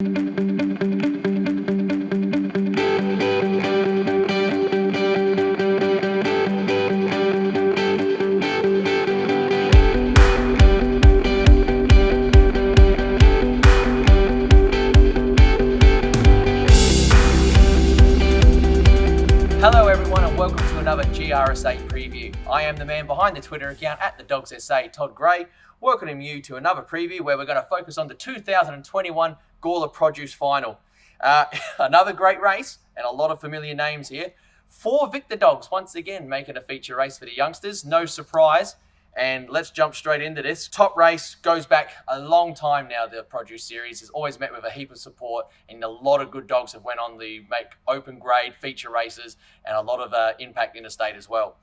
Hello everyone and welcome to another GRSA preview. I am the man behind the Twitter account at the DogsSA, Todd Gray, welcoming you to another preview where we're going to focus on the 2021 Gawler Produce Final. Another great race and a lot of familiar names here. 4 Victor dogs once again making a feature race for the youngsters, no surprise. And let's jump straight into this. Top race goes back a long time now. The Produce Series has always met with a heap of support, and a lot of good dogs have went on to make open grade feature races and a lot of impact in the state as well.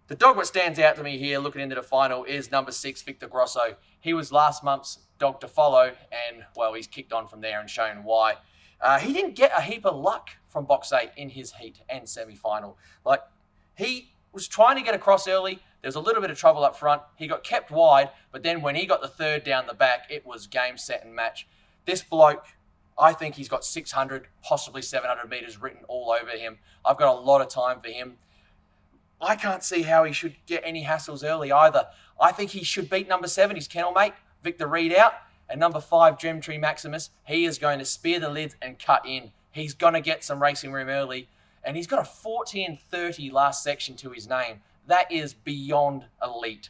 The dog that stands out to me here looking into the final is number 6, Victor Grosso. He was last month's dog to follow, and well, he's kicked on from there and shown why. He didn't get a heap of luck from box 8 in his heat and semi-final. Like, he was trying to get across early. There was a little bit of trouble up front. He got kept wide, but then when he got the third down the back, it was game, set, and match. This bloke, I think he's got 600, possibly 700 metres written all over him. I've got a lot of time for him. I can't see how he should get any hassles early either. I think he should beat number 7, his kennel mate, Victor Reed out, and number 5, Gemtree Maximus. He is going to spear the lids and cut in. He's going to get some racing room early, and he's got a 40 and 30 last section to his name. That is beyond elite.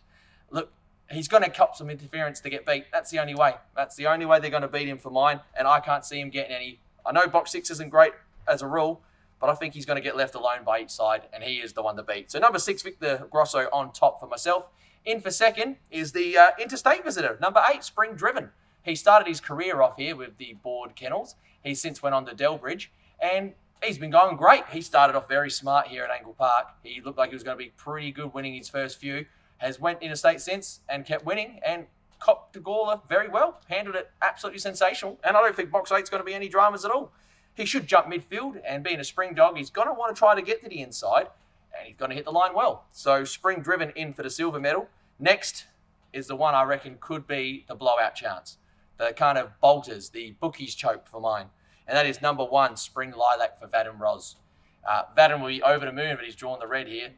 Look, he's going to cop some interference to get beat. That's the only way. That's the only way they're going to beat him for mine, and I can't see him getting any. I know box 6 isn't great as a rule, but I think he's going to get left alone by each side, and he is the one to beat. So number 6, Victor Grosso on top for myself. In for second is the interstate visitor, number 8, Spring Driven. He started his career off here with the board kennels. He since went on to Delbridge, and he's been going great. He started off very smart here at Angle Park. He looked like he was going to be pretty good winning his first few. Has went interstate since and kept winning and copped to Gawler very well. Handled it absolutely sensational. And I don't think box 8's going to be any dramas at all. He should jump midfield, and being a spring dog, he's going to want to try to get to the inside, and he's going to hit the line well. So Spring Driven in for the silver medal. Next is the one I reckon could be the blowout chance. The kind of bolters, the bookies choke for mine. And that is number 1, Spring Lilac for Vadim Roz. Vadim will be over the moon, but he's drawn the red here.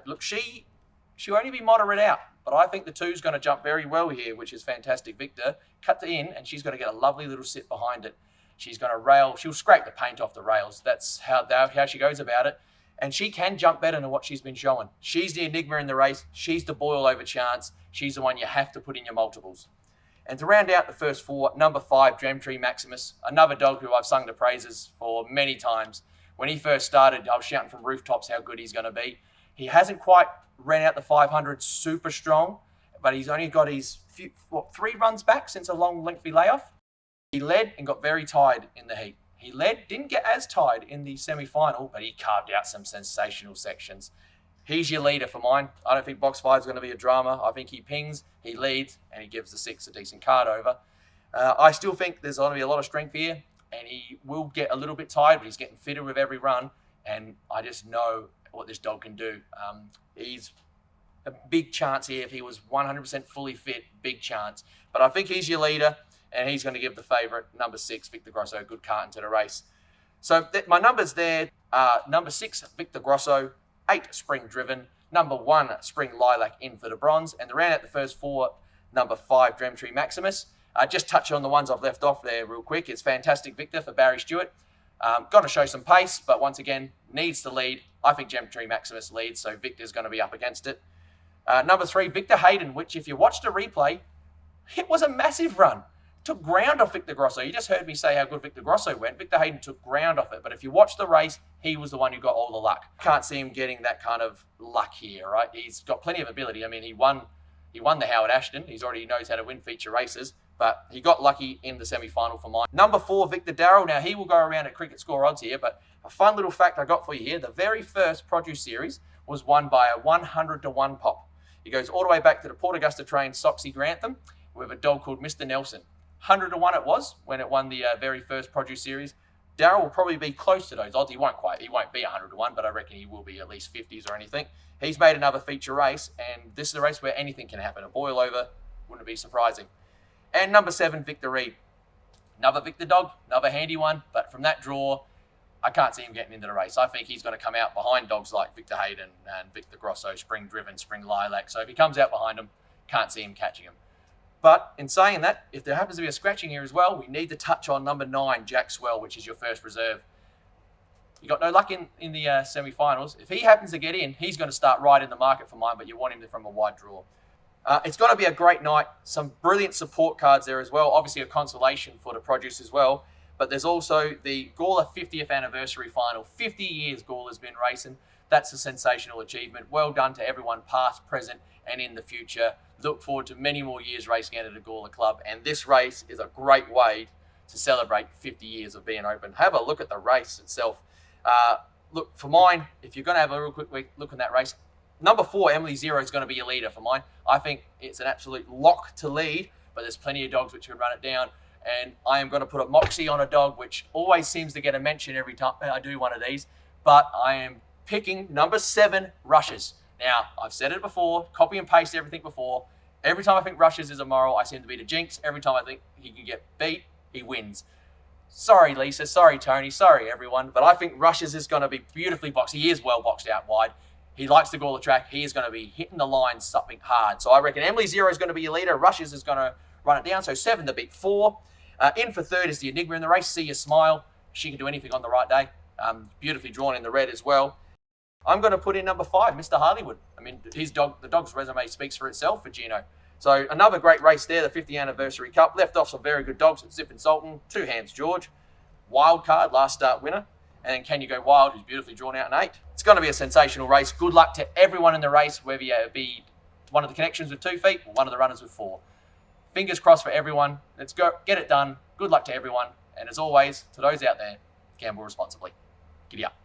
Look, she'll only be moderate out, but I think the 2's going to jump very well here, which is fantastic. Victor cut the in, and she's going to get a lovely little sit behind it. She's going to rail. She'll scrape the paint off the rails. That's how she goes about it. And she can jump better than what she's been showing. She's the enigma in the race. She's the boil over chance. She's the one you have to put in your multiples. And to round out the first 4, number 5, Gemtree Maximus, another dog who I've sung the praises for many times. When he first started, I was shouting from rooftops how good he's going to be. He hasn't quite ran out the 500 super strong, but he's only got his 3 runs back since a long, lengthy layoff. He led and got very tired in the heat. He led, didn't get as tired in the semi-final, but he carved out some sensational sections. He's your leader for mine. I don't think box 5 is going to be a drama. I think he pings, he leads, and he gives the 6 a decent card over. I still think there's going to be a lot of strength here, and he will get a little bit tired, but he's getting fitter with every run, and I just know what this dog can do. He's a big chance here. If he was 100% fully fit, big chance. But I think he's your leader, and he's going to give the favourite, number 6, Victor Grosso, a good cart into the race. So my numbers there are number 6, Victor Grosso, 8, Spring Driven, number 1, Spring Lilac in for the bronze, and to round out the first 4, number 5, Gemtree Maximus. Just touch on the ones I've left off there real quick. It's Fantastic Victor for Barry Stewart. Got to show some pace, but once again, needs to lead. I think Gemtree Maximus leads, so Victor's going to be up against it. Number 3, Victor Hayden, which if you watched the replay, it was a massive run. Took ground off Victor Grosso. You just heard me say how good Victor Grosso went. Victor Hayden took ground off it. But if you watch the race, he was the one who got all the luck. Can't see him getting that kind of luck here, right? He's got plenty of ability. I mean, he won the Howard Ashton. He's already knows how to win feature races. But he got lucky in the semi-final for mine. Number 4, Victor Darrell. Now, he will go around at cricket score odds here. But a fun little fact I got for you here. The very first Produce Series was won by a 100-to-1 pop. He goes all the way back to the Port Augusta trained Soxy Grantham with a dog called Mr. Nelson. 100-to-1 it was when it won the very first Produce Series. Darrell will probably be close to those odds. He won't be 100-to-1, but I reckon he will be at least 50s or anything. He's made another feature race, and this is a race where anything can happen. A boil over wouldn't be surprising. And number 7, Victor Reed. Another Victor dog, another handy one, but from that draw, I can't see him getting into the race. I think he's going to come out behind dogs like Victor Hayden and Victor Grosso, Spring Driven, Spring Lilac. So if he comes out behind him, can't see him catching him. But in saying that, if there happens to be a scratching here as well, we need to touch on number 9, Jack Swell, which is your first reserve. You got no luck in the semi-finals. If he happens to get in, he's going to start right in the market for mine, but you want him from a wide draw. It's going to be a great night. Some brilliant support cards there as well. Obviously a consolation for the produce as well. But there's also the Gawler 50th anniversary final. 50 years Gawler's been racing. That's a sensational achievement. Well done to everyone past, present, and in the future. Look forward to many more years racing out of the Gawler Club. And this race is a great way to celebrate 50 years of being open. Have a look at the race itself. Look, for mine, if you're going to have a real quick look in that race, number 4, Emily Zero, is going to be your leader for mine. I think it's an absolute lock to lead, but there's plenty of dogs which can run it down. And I am going to put a Moxie on a dog, which always seems to get a mention every time I do one of these. But I am picking number 7, Rushes. Now, I've said it before, copy and paste everything before. Every time I think Rushes is a moral, I seem to be the jinx. Every time I think he can get beat, he wins. Sorry, Lisa. Sorry, Tony. Sorry, everyone. But I think Rushes is going to be beautifully boxed. He is well boxed out wide. He likes to Gawler track. He is going to be hitting the line something hard. So I reckon Emily Zero is going to be your leader. Rushes is going to run it down. So 7 to beat 4. In for 3rd is the Enigma in the race. See You Smile. She can do anything on the right day. Beautifully drawn in the red as well. I'm going to put in number 5, Mr. Harleywood. I mean, the dog's resume speaks for itself for Gino. So another great race there, the 50th Anniversary Cup. Left off some very good dogs. Zip and Sultan, 2 Hands George. Wild Card, last start winner. And then Can You Go Wild, who's beautifully drawn out in 8. It's going to be a sensational race. Good luck to everyone in the race, whether you be one of the connections with 2 feet or one of the runners with 4. Fingers crossed for everyone. Let's go. Get it done. Good luck to everyone. And as always, to those out there, gamble responsibly. Giddy up.